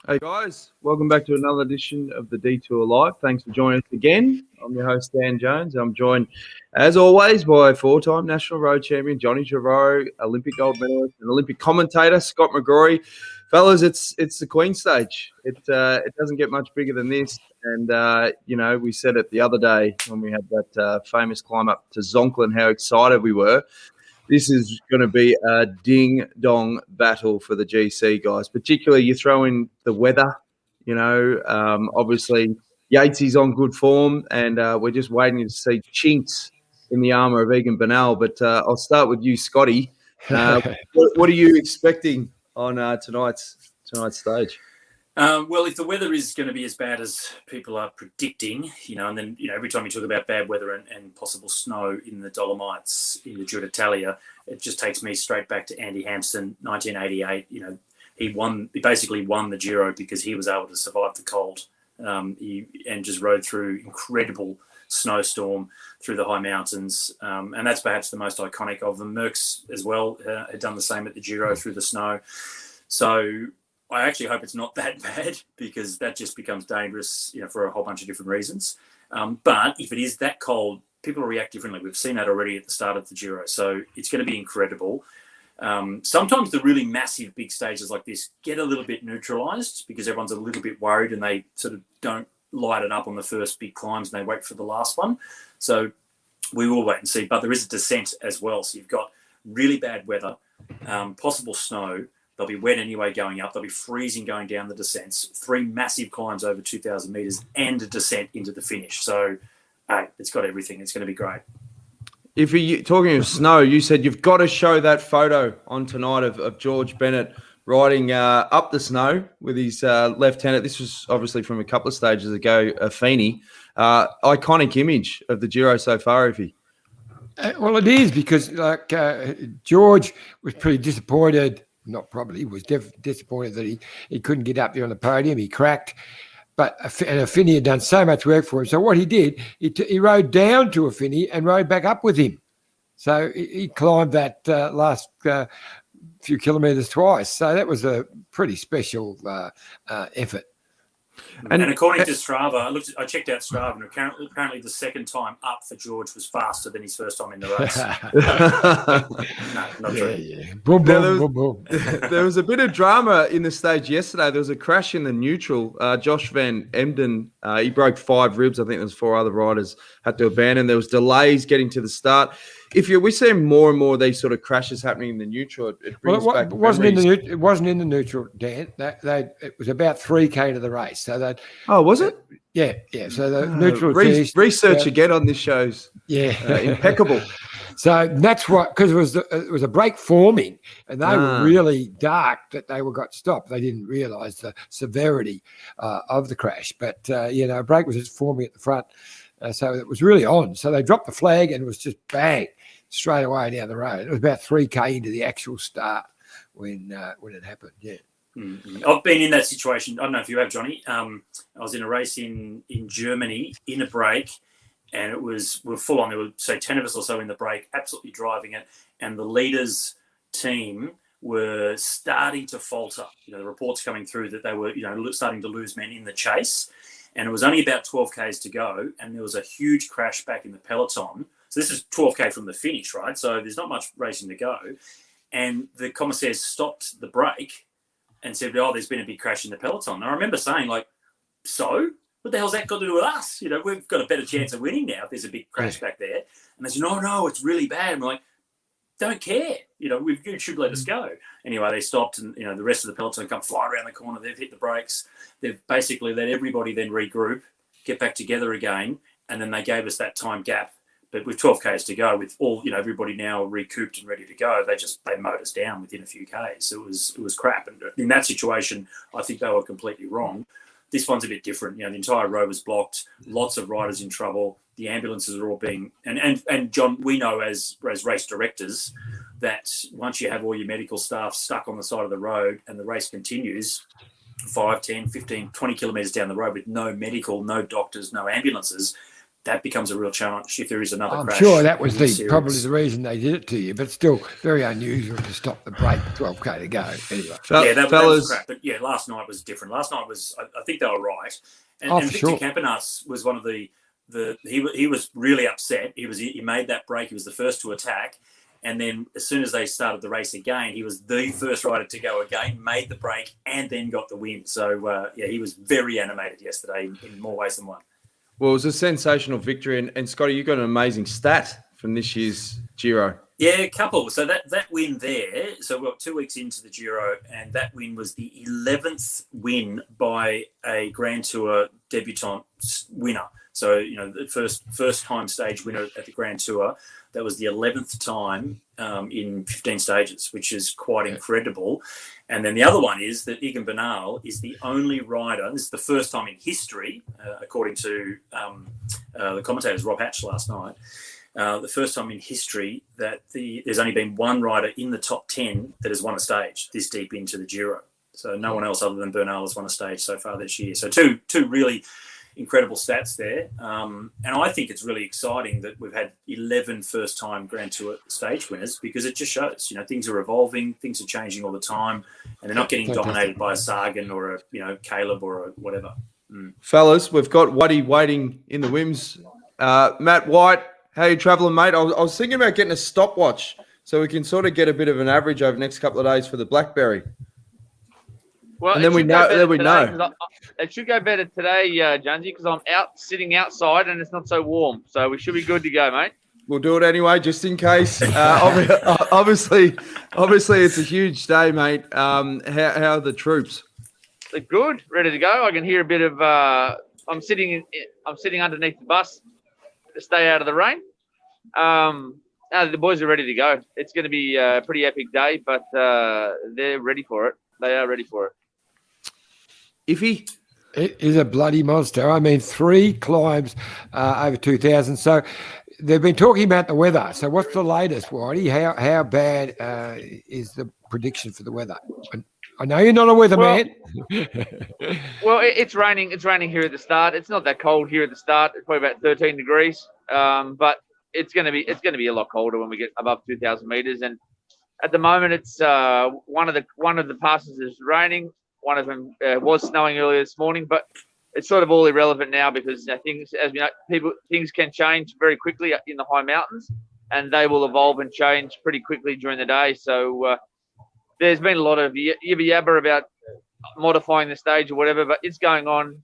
Hey guys, welcome back to another edition of the Detour Live. Thanks for joining us again. I'm your host, Dan Jones. I'm joined, as always, by four-time national road champion Johnny Giroux, Olympic gold medalist, and Olympic commentator Scott McGrory. Fellas, it's the Queen stage. It doesn't get much bigger than this. And we said it the other day when we had that famous climb up to Zonklin, how excited we were. This is going to be a ding-dong battle for the GC, guys. Particularly, you throw in the weather. Obviously, Yates is on good form, and we're just waiting to see chinks in the armour of Egan Bernal. But I'll start with you, Scotty. What are you expecting on tonight's stage? Well, if the weather is going to be as bad as people are predicting, and then, every time you talk about bad weather and possible snow in the Dolomites, in the Giro d'Italia, it just takes me straight back to Andy Hampsten, 1988. He basically won the Giro because he was able to survive the cold and just rode through incredible snowstorm through the high mountains. And that's perhaps the most iconic of them. Merckx as well had done the same at the Giro through the snow. So I actually hope it's not that bad because that just becomes dangerous, for a whole bunch of different reasons. But if it is that cold, people will react differently. We've seen that already at the start of the Giro. So it's going to be incredible. Sometimes the really massive big stages like this get a little bit neutralised because everyone's a little bit worried and they sort of don't light it up on the first big climbs and they wait for the last one. So we will wait and see. But there is a descent as well. So you've got really bad weather, possible snow. They'll be wet anyway going up. They'll be freezing going down the descents. 3 massive climbs over 2,000 metres and a descent into the finish. So, hey, it's got everything. It's going to be great. If you're talking of snow, you said you've got to show that photo on tonight of George Bennett riding up the snow with his left-hander. This was obviously from a couple of stages ago, a Feeney. Iconic image of the Giro so far, Iffy. Well, it is because George was pretty disappointed. Not probably, was disappointed that he couldn't get up there on the podium. He cracked. But Finney had done so much work for him. So what he did, he rode down to Finney and rode back up with him. So he climbed that last few kilometres twice. So that was a pretty special effort. And according to Strava, I checked out Strava, and apparently the second time up for George was faster than his first time in the race. No, not true. Yeah. Boom, boom, boom. There was a bit of drama in the stage yesterday. There was a crash in the neutral. Josh Van Emden, he broke 5 ribs. I think there was 4 other riders had to abandon. There was delays getting to the start. We see more and more of these sort of crashes happening in the neutral. It wasn't in the neutral, Dan. It was about 3K to the race. So was it? Yeah. So the neutral research again on this show's impeccable. So that's what, because it was a break forming, and they were really dark that they got stopped. They didn't realise the severity of the crash, but a break was just forming at the front. So it was really on. So they dropped the flag and it was just bang straight away down the road. It was about 3K into the actual start when it happened. Yeah. Mm-hmm. I've been in that situation. I don't know if you have, Johnny. I was in a race in Germany in a break, and we're full on. There were, say, 10 of us or so in the break, absolutely driving it. And the leaders' team were starting to falter. The reports coming through that they were, starting to lose men in the chase. And it was only about 12 Ks to go, and there was a huge crash back in the peloton. So this is 12K from the finish, right? So there's not much racing to go. And the commissaires stopped the break and said, there's been a big crash in the peloton. And I remember saying, so? What the hell's that got to do with us? We've got a better chance of winning now if there's a big crash back there. And they said, no, it's really bad. And we're like, don't care. You should let us go. Anyway, they stopped, and the rest of the peloton come fly around the corner. They've hit the brakes. They've basically let everybody then regroup, get back together again, and then they gave us that time gap. But with 12 Ks to go, with all everybody now recouped and ready to go, they mowed us down within a few Ks. It was crap. And in that situation, I think they were completely wrong. This one's a bit different. The entire road was blocked. Lots of riders in trouble. The ambulances are all being and John, we know as race directors that once you have all your medical staff stuck on the side of the road and the race continues 5, 10, 15, 20 kilometres down the road with no medical, no doctors, no ambulances, that becomes a real challenge if there is another I'm crash. sure that was probably series. the reason they did it to you, but still very unusual to stop the break, 12K to go. Anyway. That was crap. But yeah, last night was different. Last night was, I think they were right. And Victor sure. Campenas was one of he was really upset. He made that break. He was the first to attack. And then as soon as they started the race again, he was the first rider to go again, made the break, and then got the win. So, he was very animated yesterday in more ways than one. Well, it was a sensational victory. And Scotty, you got an amazing stat from this year's Giro. Yeah, a couple. So that win there, so we're 2 weeks into the Giro, and that win was the 11th win by a Grand Tour debutant winner. So, the first time stage winner at the Grand Tour. That was the 11th time in 15 stages, which is quite incredible. And then the other one is that Egan Bernal is the only rider, this is the first time in history, according to the commentators, Rob Hatch last night, the first time in history that there's only been one rider in the top 10 that has won a stage this deep into the Giro. So no one else other than Bernal has won a stage so far this year. So two really incredible stats there. And I think it's really exciting that we've had 11 first-time Grand Tour stage winners, because it just shows, things are evolving, things are changing all the time, and they're not getting dominated by a Sagan or a Caleb or a whatever. Fellas, we've got Whitey waiting in the Wims. Matt White, how are you travelling, mate? I was thinking about getting a stopwatch so we can sort of get a bit of an average over the next couple of days for the Blackberry. Well, and then we know. It should go better today, Jonesy, because I'm sitting outside and it's not so warm. So we should be good to go, mate. We'll do it anyway, just in case. Obviously, it's a huge day, mate. How are the troops? They're good, ready to go. I can hear a bit of. I'm sitting underneath the bus to stay out of the rain. The boys are ready to go. It's going to be a pretty epic day, but they're ready for it. They are ready for it. Iffy? It is a bloody monster. I mean, 3 climbs over 2,000. So they've been talking about the weather. So what's the latest, Whitey? How bad is the prediction for the weather? I know you're not a weatherman. Well, it's raining. It's raining here at the start. It's not that cold here at the start. It's probably about 13 degrees. But it's going to be a lot colder when we get above 2,000 meters. And at the moment, it's one of the passes is raining. One of them was snowing earlier this morning, but it's sort of all irrelevant now because things, as we know, things can change very quickly in the high mountains, and they will evolve and change pretty quickly during the day. So there's been a lot of yabba about modifying the stage or whatever, but it's going on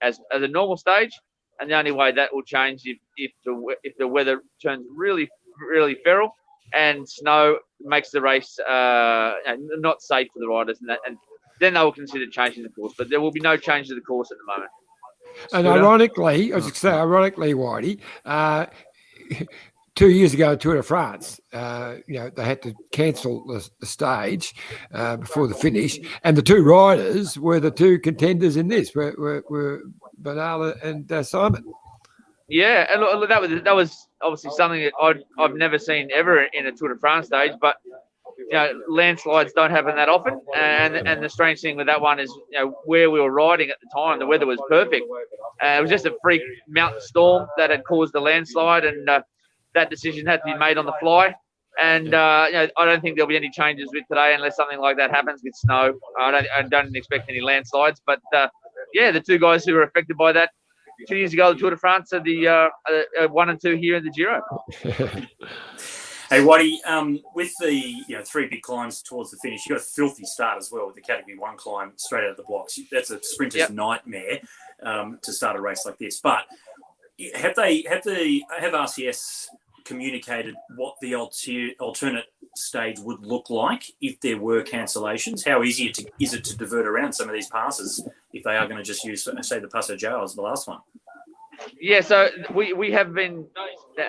as a normal stage, and the only way that will change if the weather turns really, really feral and snow makes the race not safe for the riders, and then they will consider changing the course. But there will be no change to the course at the moment. And ironically, Whitey, 2 years ago, Tour de France, they had to cancel the stage before the finish, and the 2 riders were the 2 contenders in this, were Bernal and Simon. Yeah, and that was obviously something that I've never seen ever in a Tour de France stage, but landslides don't happen that often, and the strange thing with that one is where we were riding at the time, the weather was perfect. It was just a freak mountain storm that had caused the landslide, and that decision had to be made on the fly. And I don't think there'll be any changes with today unless something like that happens with snow. I don't expect any landslides, but the 2 guys who were affected by that 2 years ago, the Tour de France, are the 1 and 2 here in the Giro. Hey, Whitey, with the 3 big climbs towards the finish, you got a filthy start as well with the Category 1 climb straight out of the blocks. That's a sprinter's nightmare to start a race like this. But have RCS communicated what the alternate stage would look like if there were cancellations? How easy is it to divert around some of these passes if they are going to just use, say, the Passo Joao as the last one? Yeah, so we have been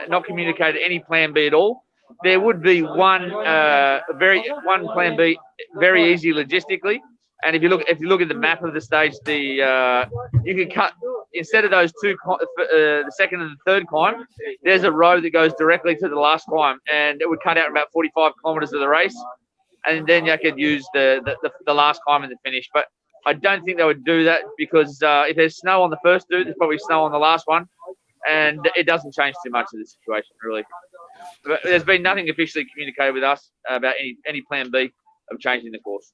not communicated any plan B at all. There would be one plan B, very easy logistically. And if you look at the map of the stage, you can cut, instead of those 2, the second and the third climb, there's a road that goes directly to the last climb, and it would cut out about 45 kilometers of the race, and then you could use the last climb and the finish. But I don't think they would do that because if there's snow on the first 2, there's probably snow on the last one. and it doesn't change too much of the situation, really. But there's been nothing officially communicated with us about any plan B of changing the course.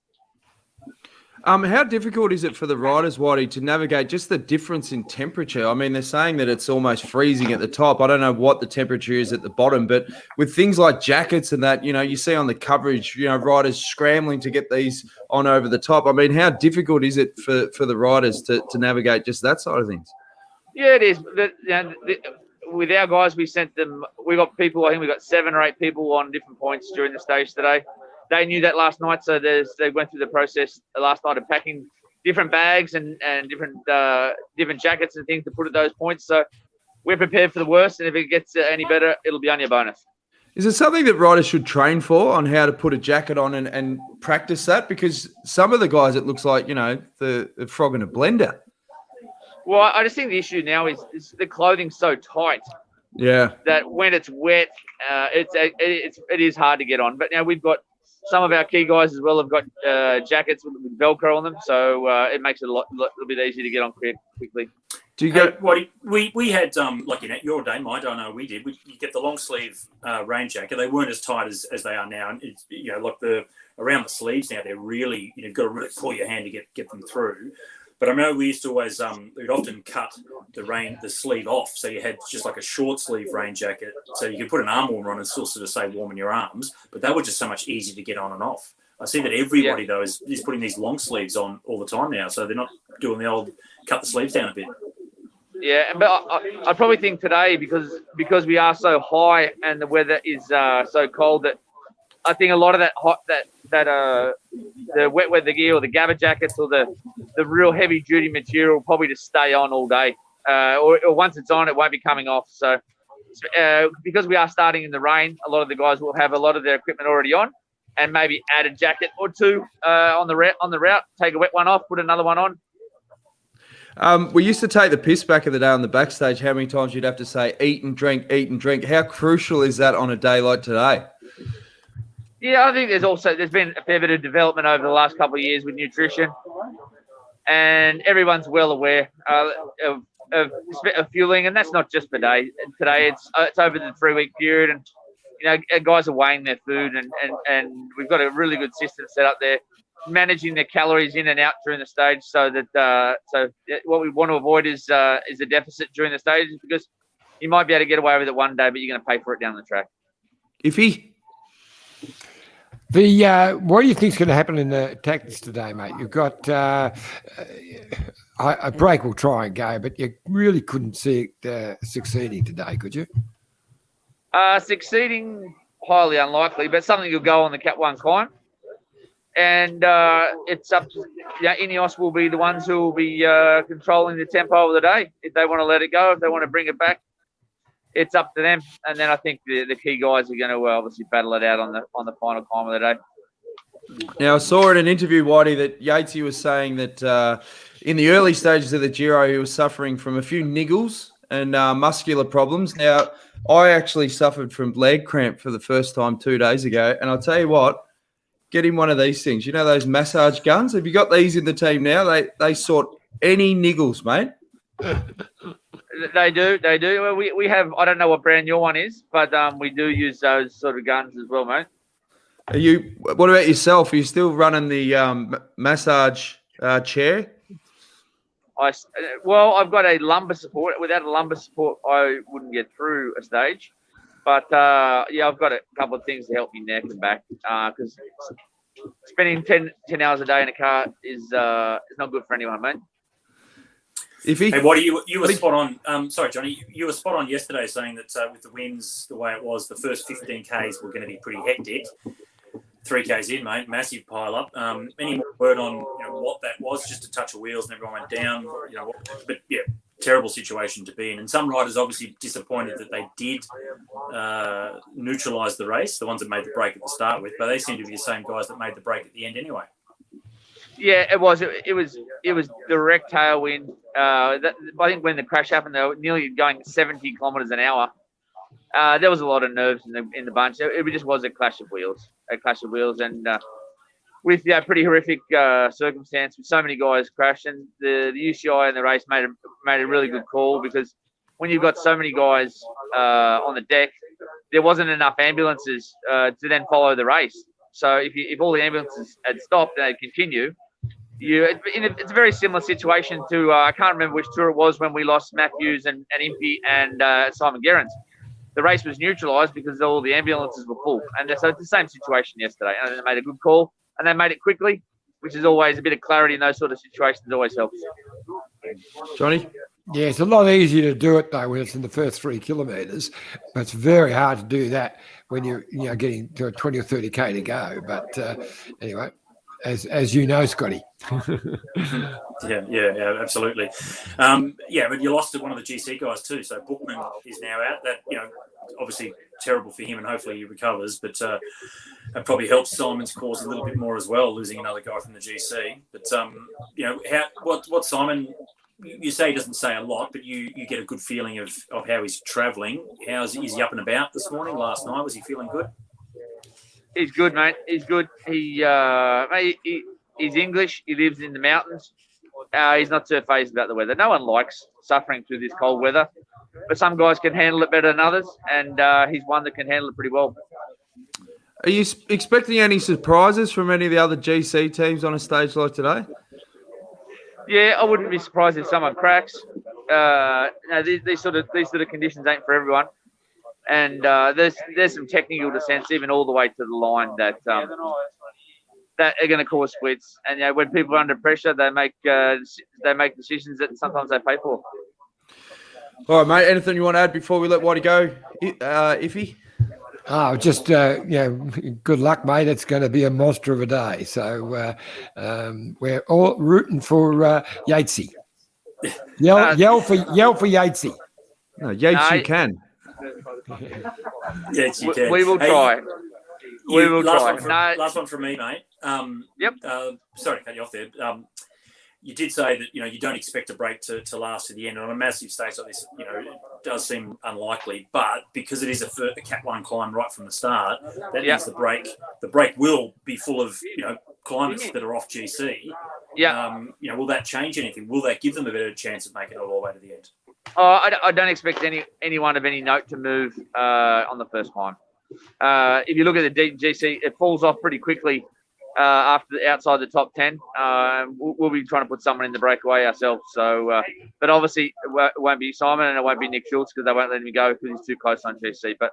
How difficult is it for the riders, Whitey, to navigate just the difference in temperature? I mean, they're saying that it's almost freezing at the top. I don't know what the temperature is at the bottom, but with things like jackets and that, you see on the coverage, riders scrambling to get these on over the top. I mean, how difficult is it for the riders to navigate just that side of things? Yeah, it is. With our guys, we sent them. We got people. I think we got 7 or 8 people on different points during the stage today. They knew that last night, so they went through the process last night of packing different bags and different jackets and things to put at those points. So we're prepared for the worst, and if it gets any better, it'll be only a bonus. Is it something that riders should train for, on how to put a jacket on and practice that? Because some of the guys, it looks like, the frog in a blender. Well, I just think the issue now is the clothing's so tight. Yeah. That when it's wet, it is hard to get on. But now we've got some of our key guys as well have got jackets with Velcro on them, so it makes it a little bit easier to get on quickly. Do you go? We had like in your day, my day, I know we did. You get the long sleeve rain jacket. They weren't as tight as they are now, and it's like around the sleeves now. They're really you've got to really pull your hand to get them through. But I know we used to always we'd often cut the sleeve off, so you had just like a short sleeve rain jacket, so you could put an arm warmer on and still sort of stay warm in your arms. But that was just so much easier to get on and off. I see that everybody though is putting these long sleeves on all the time now, so they're not doing the old cut the sleeves down a bit. Yeah, but I probably think today because we are so high and the weather is so cold that I think a lot of the wet weather gear or the gabba jackets or the real heavy duty material will probably just stay on all day, or once it's on, it won't be coming off. So because we are starting in the rain, a lot of the guys will have a lot of their equipment already on, and maybe add a jacket or two on the route. Take a wet one off, put another one on. We used to take the piss back in the day on the backstage. How many times you'd have to say eat and drink, eat and drink. How crucial is that on a day like today? Yeah, I think there's been a fair bit of development over the last couple of years with nutrition, and everyone's well aware of fueling, and that's not just for today. Today it's over the 3-week period, and guys are weighing their food, and we've got a really good system set up there, managing their calories in and out during the stage, so that what we want to avoid is a deficit during the stage, because you might be able to get away with it one day, but you're going to pay for it down the track. What do you think is going to happen in the tactics today, mate? You've got a break will try and go, but you really couldn't see it succeeding today, could you? Succeeding, highly unlikely, but something will go on the Cat 1 climb. And it's up to Ineos will be the ones who will be controlling the tempo of the day. If they want to let it go, if they want to bring it back, it's up to them. And then I think the key guys are going to obviously battle it out on the final climb of the day. Now, I saw in an interview, Whitey, that Yatesy was saying that in the early stages of the Giro, he was suffering from a few niggles and muscular problems. Now, I actually suffered from leg cramp for the first time 2 days ago. And I'll tell you what, get him one of these things. You know those massage guns? Have you got these in the team now? They sort any niggles, mate. They do. Well, we have, I don't know what brand your one is, but we do use those sort of guns as well, mate. What about yourself? Are you still running the massage chair? I've got a lumbar support. Without a lumbar support, I wouldn't get through a stage. But, I've got a couple of things to help me neck and back, because spending 10 hours a day in a car is not good for anyone, mate. Hey, Waddy, you were spot on. Sorry, Johnny. You were spot on yesterday saying that with the winds the way it was, the first 15 Ks were going to be pretty hectic. 3 Ks in, mate, massive pile up. Any more word on what that was? Just a touch of wheels and everyone went down. But yeah, terrible situation to be in. And some riders obviously disappointed that they did neutralise the race, the ones that made the break at the start with, but they seem to be the same guys that made the break at the end anyway. Yeah, it was. It was direct tailwind. I think when the crash happened, they were nearly going 70 kilometres an hour. There was a lot of nerves in the bunch. It just was a clash of wheels, and with pretty horrific circumstance with so many guys crashing, the UCI and the race made a really good call, because when you've got so many guys on the deck, there wasn't enough ambulances to then follow the race. So if all the ambulances had stopped and they'd continue, it's a very similar situation to I can't remember which tour it was when we lost Matthews and Impey and Simon Gerrans. The race was neutralised because all the ambulances were full, and so it's the same situation yesterday. And they made a good call, and they made it quickly, which is always a bit of clarity in those sort of situations. Always helps. Johnny? Yeah, it's a lot easier to do it though when it's in the first 3 kilometres, but it's very hard to do that when you're getting to 20 or 30k to go. But anyway, as you know, Scotty. Yeah, absolutely. But you lost to one of the GC guys too. So Bookman is now out. That obviously terrible for him, and hopefully he recovers. But it probably helps Simon's cause a little bit more as well, losing another guy from the GC. But what Simon. You say he doesn't say a lot, but you get a good feeling of how he's travelling. Is he up and about this morning? Last night, was he feeling good? He's good, mate. He's good. He's English. He lives in the mountains. He's not too phased about the weather. No one likes suffering through this cold weather, but some guys can handle it better than others, and he's one that can handle it pretty well. Are you expecting any surprises from any of the other GC teams on a stage like today? Yeah, I wouldn't be surprised if someone cracks. These sort of conditions ain't for everyone, and there's some technical descents even all the way to the line that are going to cause splits. And when people are under pressure, they make decisions that sometimes they pay for. All right, mate. Anything you want to add before we let Whitey go, Iffy? Oh, just good luck, mate. It's going to be a monster of a day. So we're all rooting for Yatesy. Yell for Yatesy. No, Yates, you can. Yes, you can. We will try. We will try. Last one from me, mate. Yep. Sorry to cut you off there. You did say that you don't expect a break to last to the end. And on a massive stage like this, it does seem unlikely. But because it is a Cat 1 climb right from the start, that means the break will be full of climbers that are off GC. Yeah. Will that change anything? Will that give them a better chance of making it all the way to the end? I don't expect anyone of any note to move on the first climb. If you look at the deep GC, it falls off pretty quickly. Outside the top 10, we'll be trying to put someone in the breakaway ourselves. So, but obviously it won't be Simon and it won't be Nick Schultz because they won't let him go because he's too close on GC. But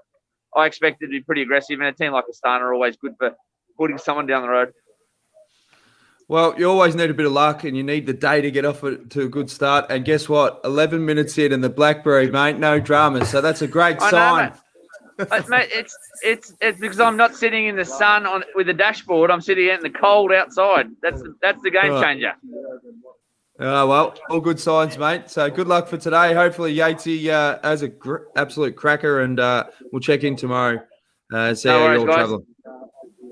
I expect it to be pretty aggressive, and a team like Astana are always good for putting someone down the road. Well, you always need a bit of luck, and you need the day to get off to a good start. And guess what? 11 minutes in, and the Blackberry, mate, no dramas. So that's a great sign. Know, mate, it's because I'm not sitting in the sun with the dashboard. I'm sitting out in the cold outside. That's the game changer. Well, all good signs, mate. So good luck for today. Hopefully Yatesy has an absolute cracker, and we'll check in tomorrow. See how you're all traveling.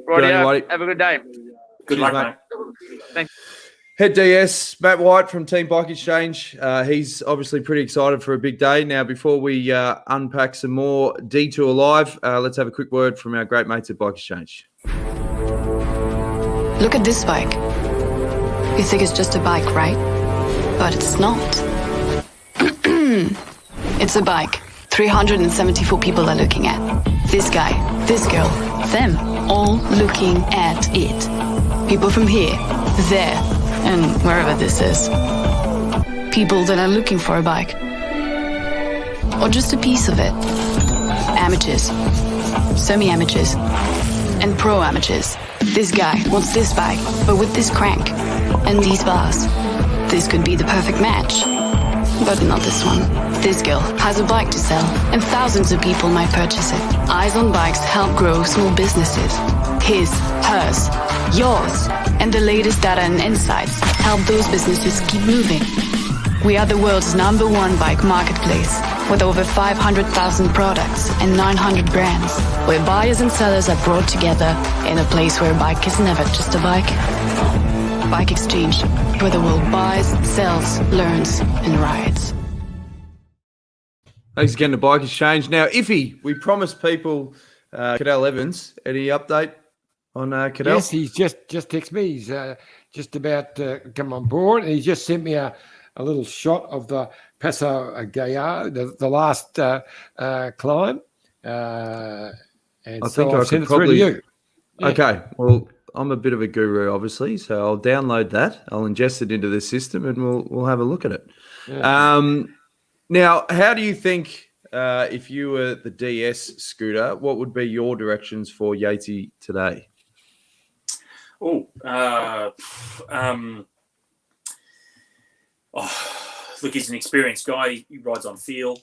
Righty, have a good day. Good luck, mate. Thanks. Head DS, Matt White from Team Bike Exchange. He's obviously pretty excited for a big day. Now, before we unpack some more Detour Live, let's have a quick word from our great mates at Bike Exchange. Look at this bike. You think it's just a bike, right? But it's not. It's a bike 374 people are looking at. This guy, this girl, them, all looking at it. People from here, there, and wherever this is. People that are looking for a bike. Or just a piece of it. Amateurs, semi-amateurs, and pro-amateurs. This guy wants this bike, but with this crank and these bars. This could be the perfect match. But not this one. This girl has a bike to sell, and thousands of people might purchase it. Eyes on Bikes help grow small businesses. His, hers, yours, and the latest data and insights help those businesses keep moving. We are the world's #1 bike marketplace, with over 500,000 products and 900 brands, where buyers and sellers are brought together in a place where a bike is never just a bike. Bike Exchange, where the world buys, sells, learns, and rides. Thanks again to Bike Exchange. Now, Iffy, we promised people Cadel Evans. Any update on Cadel? Yes, he's just texted me. He's just about to come on board. And he just sent me a little shot of the Passo Gallard, the last climb. And I so think I'll I send could it through probably. to you. Yeah. Okay, well, I'm a bit of a guru, obviously, so I'll download that. I'll ingest it into the system, and we'll have a look at it. Yeah. Now, how do you think if you were the DS Scooter, what would be your directions for Yatesy today? Look, he's an experienced guy. He rides on feel.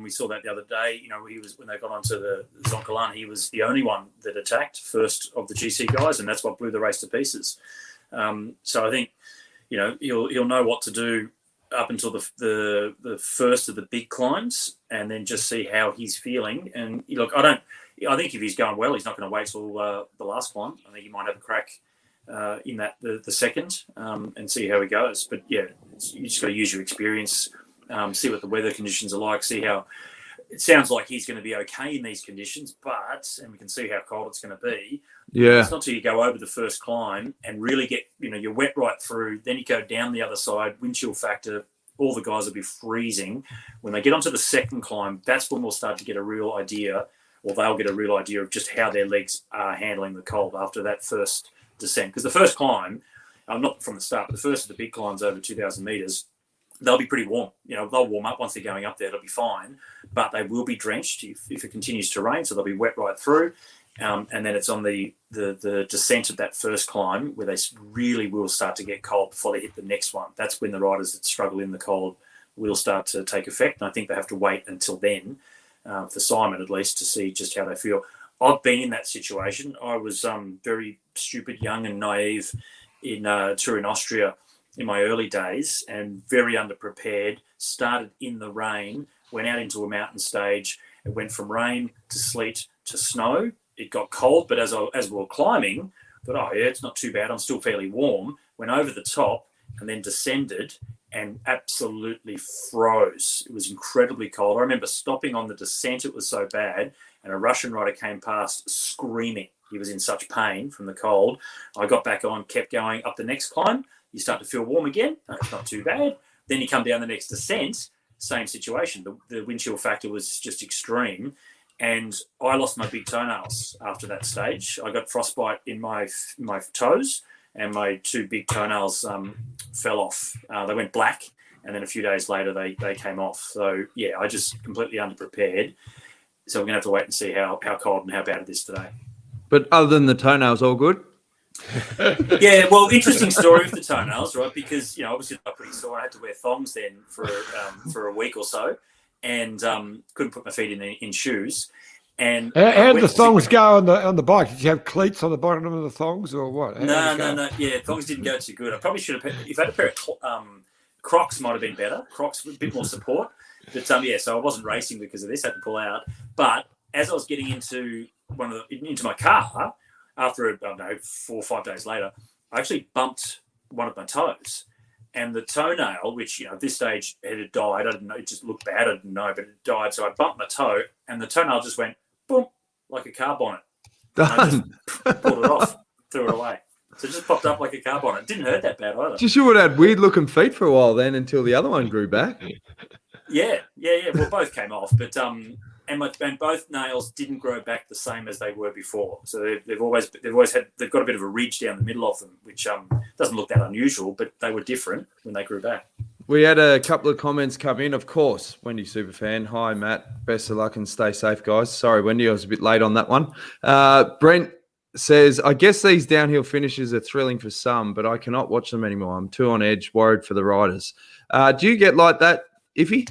We saw that the other day. You know, when they got onto the Zoncolan, he was the only one that attacked first of the GC guys, and that's what blew the race to pieces. So I think, you know, he'll know what to do up until the first of the big climbs, and then just see how he's feeling. And look, I think if he's going well, he's not going to wait till the last climb. I think he might have a crack in that the second and see how he goes. But yeah, you just got to use your experience, see what the weather conditions are like, see how. It sounds like he's going to be okay in these conditions, and we can see how cold it's going to be. Yeah, it's not till you go over the first climb and really get, you know, you're wet right through. Then you go down the other side, wind chill factor. All the guys will be freezing. When they get onto the second climb, that's when we'll start to get a real idea, or they'll get a real idea of just how their legs are handling the cold after that first descent. Because the first climb, not from the start, but the first of the big climbs over 2,000 meters, they'll be pretty warm. You know, they'll warm up once they're going up there. It'll be fine, but they will be drenched if it continues to rain. So they'll be wet right through. And then it's on the descent of that first climb where they really will start to get cold before they hit the next one. That's when the riders that struggle in the cold will start to take effect. And I think they have to wait until then, for Simon at least, to see just how they feel. I've been in that situation. I was very stupid, young and naive in Turin, Austria in my early days, and very underprepared. Started in the rain, went out into a mountain stage. It went from rain to sleet to snow. It got cold, but as we were climbing, I thought, oh yeah, it's not too bad. I'm still fairly warm. Went over the top and then descended and absolutely froze. It was incredibly cold. I remember stopping on the descent. It was so bad. And a Russian rider came past screaming. He was in such pain from the cold. I got back on, kept going up the next climb. You start to feel warm again. No, it's not too bad. Then you come down the next descent, same situation. The wind chill factor was just extreme. And I lost my big toenails after that stage. I got frostbite in my toes, and my two big toenails fell off. They went black, and then a few days later they came off. So yeah, I just completely underprepared. So we're gonna have to wait and see how cold and how bad it is today. but other than the toenails, all good. Yeah, well, interesting story with the toenails, right? Because, you know, obviously they're pretty sore. I had to wear thongs then for a week or so, and couldn't put my feet in shoes. And how did the thongs go on the bike? Did you have cleats on the bottom of the thongs or what? No. Yeah, thongs didn't go too good. I probably should have. If I had a pair of Crocs, might have been better. Crocs with a bit more support. But yeah, so I wasn't racing because of this. I had to pull out. But as I was getting into my car, after, I don't know, 4 or 5 days later, I actually bumped one of my toes. And the toenail, which, you know, at this stage it had died. I didn't know. It just looked bad. I didn't know, but it died. So I bumped my toe, and the toenail just went boom, like a car bonnet. And I just pulled it off, threw it away. So it just popped up like a car bonnet. It didn't hurt that bad either. Just you would have had weird looking feet for a while then until the other one grew back. Yeah. Well, both came off, but and both nails didn't grow back the same as they were before. So they've got a bit of a ridge down the middle of them, which doesn't look that unusual, but they were different when they grew back. We had a couple of comments come in, of course. Wendy Superfan. Hi, Matt. Best of luck and stay safe, guys. Sorry, Wendy, I was a bit late on that one. Brent says, I guess these downhill finishes are thrilling for some, but I cannot watch them anymore. I'm too on edge, worried for the riders. Do you get like that, Iffy?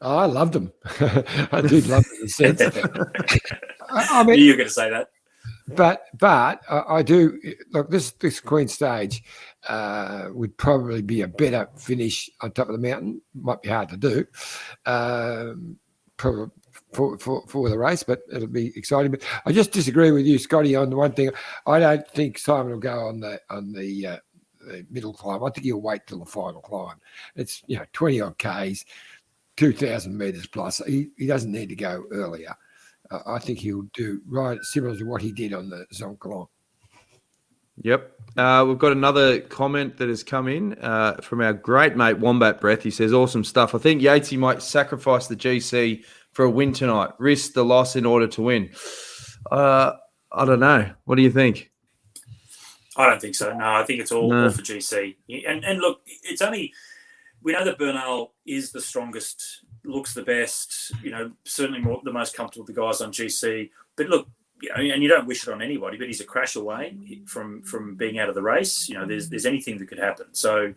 Oh, I loved them. I did love them in a sense. I mean, you were going to say that. But I do look. This Queen stage would probably be a better finish on top of the mountain. Might be hard to do, probably for the race, but it'll be exciting. But I just disagree with you, Scotty, on the one thing. I don't think Simon will go on the middle climb. I think he'll wait till the final climb. It's 20 odd k's, 2,000 meters plus. He doesn't need to go earlier. I think he'll do right similar to what he did on the Zoncolan. Yep. We've got another comment that has come in from our great mate Wombat Breath. He says, awesome stuff. I think Yatesy might sacrifice the GC for a win tonight, risk the loss in order to win. I don't know. What do you think? I don't think so. No, I think it's all for GC. And look, it's only we know that Bernal is the strongest, looks the best. Certainly the most comfortable of the guys on GC. But look, and you don't wish it on anybody, but he's a crash away from being out of the race. There's anything that could happen. So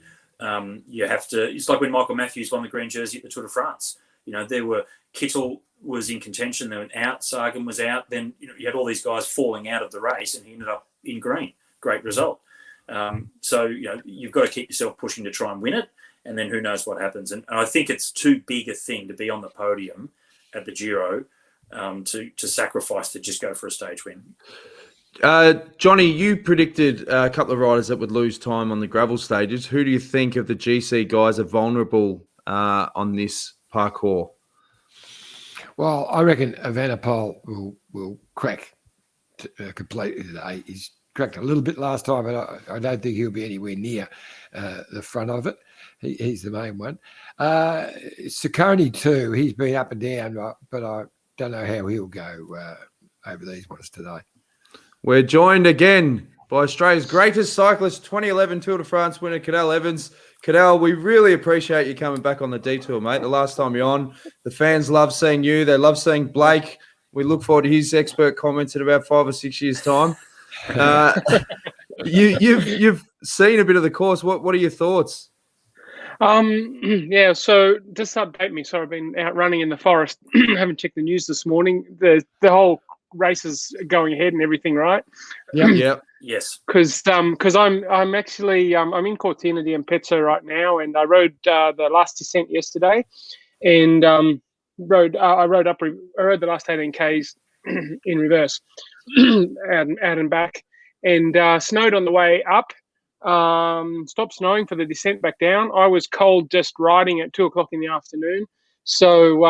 you have to. It's like when Michael Matthews won the green jersey at the Tour de France. There were Kittel was in contention, they went out. Sagan was out. Then you had all these guys falling out of the race, and he ended up in green. Great result. So you've got to keep yourself pushing to try and win it, and then who knows what happens. And I think it's too big a thing to be on the podium at the Giro to sacrifice to just go for a stage win. Johnny, you predicted a couple of riders that would lose time on the gravel stages. Who do you think of the GC guys are vulnerable on this parkour? Well, I reckon Evenepoel will crack completely today. He's cracked a little bit last time, but I don't think he'll be anywhere near the front of it. He's the main one. Ciccone too. He's been up and down, but I don't know how he'll go over these ones today. We're joined again by Australia's greatest cyclist, 2011 Tour de France winner, Cadel Evans. Cadel, we really appreciate you coming back on the detour, mate. The last time you're on, the fans love seeing you. They love seeing Blake. We look forward to his expert comments in about 5 or 6 years' time. You've seen a bit of the course. What are your thoughts? Yeah, so just update me. So I've been out running in the forest. Haven't checked the news this morning. The whole race is going ahead and everything, right? Yeah. Yes. Because I'm actually I'm in Cortina d'Ampezzo right now, and I rode the last descent yesterday, and I rode the last 18 k's in reverse, out and back, and snowed on the way up. Stopped snowing for the descent back down. I was cold just riding at 2:00 in the afternoon. So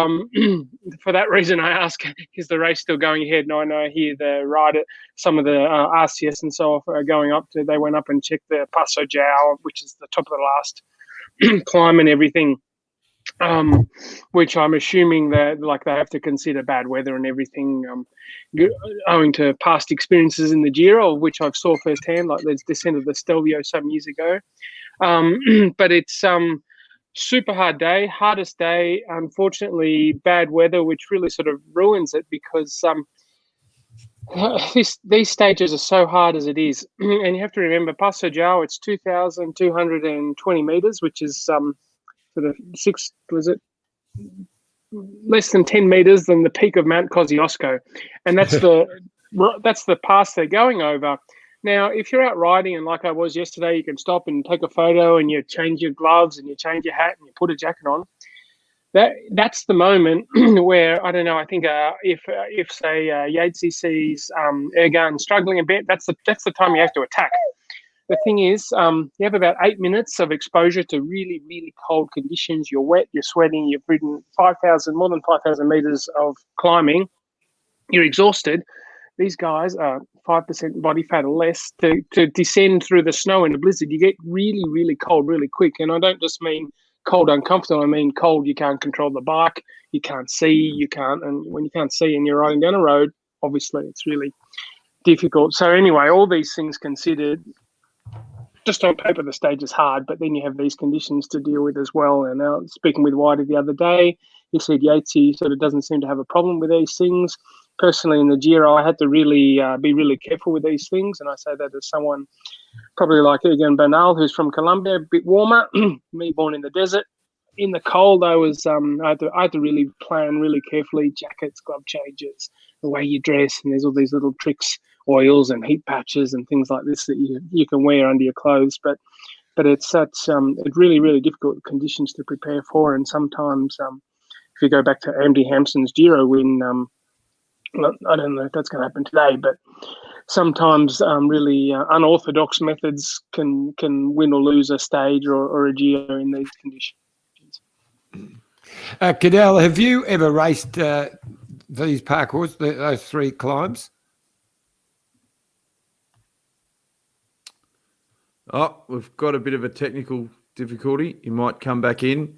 for that reason, I ask, is the race still going ahead? And I know here the rider, some of the RCS and so on are going up to, they went up and checked the Passo Giao, which is the top of the last climb and everything, which I'm assuming that they have to consider bad weather and everything, owing to past experiences in the Giro, which I've saw firsthand, like the descent of the Stelvio some years ago. But it's super hard day, hardest day. Unfortunately, bad weather, which really sort of ruins it because these stages are so hard as it is. And you have to remember, Passo Giao, it's 2,220 meters, which is sort of less than 10 meters than the peak of Mount Kosciuszko, and that's the pass they're going over. Now, if you're out riding, and like I was yesterday, you can stop and take a photo, and you change your gloves, and you change your hat, and you put a jacket on. That's the moment where, I don't know, I think if say Yatesy sees Egan struggling a bit, that's the time you have to attack. The thing is, you have about 8 minutes of exposure to really, really cold conditions. You're wet, you're sweating, you've ridden more than 5,000 meters of climbing. You're exhausted. These guys are 5% body fat or less to descend through the snow in a blizzard. You get really, really cold really quick. And I don't just mean cold uncomfortable. I mean cold, you can't control the bike, you can't see, and when you can't see and you're riding down a road, obviously it's really difficult. So anyway, all these things considered, just on paper the stage is hard, but then you have these conditions to deal with as well. And speaking with Whitey the other day, he said Yatesy sort of doesn't seem to have a problem with these things. Personally, in the Giro, I had to really be really careful with these things, and I say that as someone probably like Egan Bernal, who's from Colombia, a bit warmer. Me, born in the desert, in the cold, I had to really plan really carefully. Jackets, glove changes, the way you dress, and there's all these little tricks, oils and heat patches and things like this that you can wear under your clothes. But it's such really, really difficult conditions to prepare for, and sometimes if you go back to Andy Hampson's Giro win. I don't know if that's going to happen today, but sometimes really unorthodox methods can win or lose a stage or a Giro in these conditions. Cadel, have you ever raced these parkours, those 3 climbs? Oh, we've got a bit of a technical difficulty. You might come back in.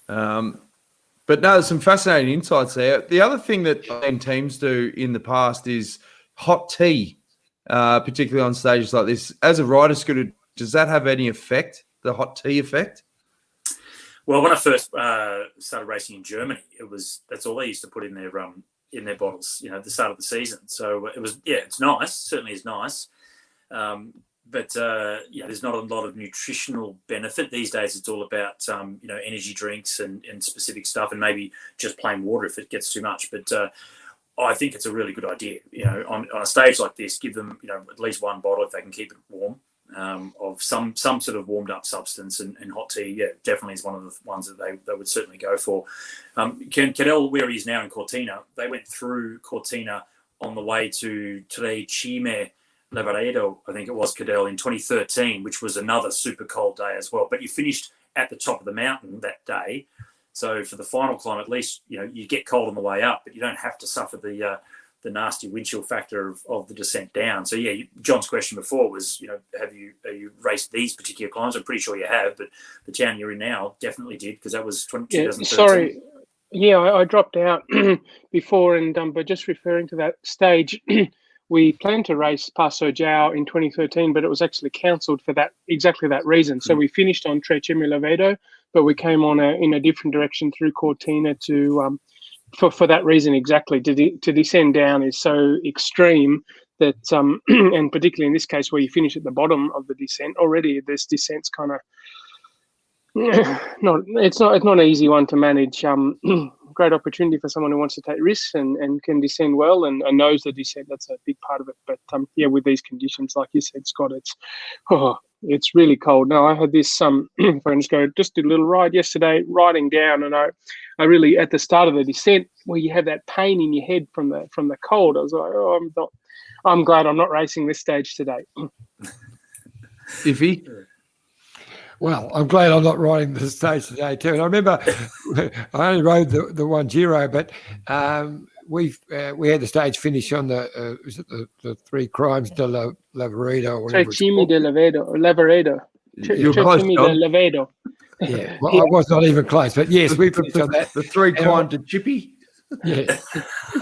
But no, there's some fascinating insights there. The other thing that teams do in the past is hot tea, particularly on stages like this. As a rider scooter, does that have any effect, the hot tea effect? Well, when I first started racing in Germany, that's all they used to put in their bottles, at the start of the season. So it was, it's nice. Certainly is nice. But there's not a lot of nutritional benefit these days. It's all about energy drinks and specific stuff, and maybe just plain water if it gets too much. But I think it's a really good idea. On a stage like this, give them at least one bottle if they can keep it warm of some sort of warmed up substance, and hot tea. Yeah, definitely is one of the ones that they would certainly go for. Cadel, where he is now in Cortina, they went through Cortina on the way to Cime Lavaredo, I think it was, Cadel, in 2013, which was another super cold day as well. But you finished at the top of the mountain that day. So for the final climb, at least, you get cold on the way up, but you don't have to suffer the nasty wind chill factor of the descent down. So, yeah, John's question before was, have you raced these particular climbs? I'm pretty sure you have, but the town you're in now definitely did, because that was 2013. Sorry. Yeah, I dropped out before, but just referring to that stage, we planned to race Passo Giao in 2013, but it was actually cancelled for exactly that reason. So we finished on Trecemi Lavedo, but we came on in a different direction through Cortina to for that reason exactly. To descend down is so extreme that, and particularly in this case where you finish at the bottom of the descent, already this descent's kind of it's not an easy one to manage. Great opportunity for someone who wants to take risks and can descend well and knows the descent. That's a big part of it. But with these conditions, like you said, Scott, it's really cold. Now I had this friends just did a little ride yesterday, riding down, and I really, at the start of the descent where you have that pain in your head from the cold, I was like, I'm glad I'm not racing this stage today. Iffy. Well, I'm glad I'm not riding the stage today too. And I remember I only rode the one Giro, but we had the stage finish on the Three Crimes de Lavaredo or whatever. Trecemi de Lavaredo. You're close, John. de Lavedo. Yeah, well, I was not even close, but yes, we finished on that. The Three Crimes de Chippy. Yeah,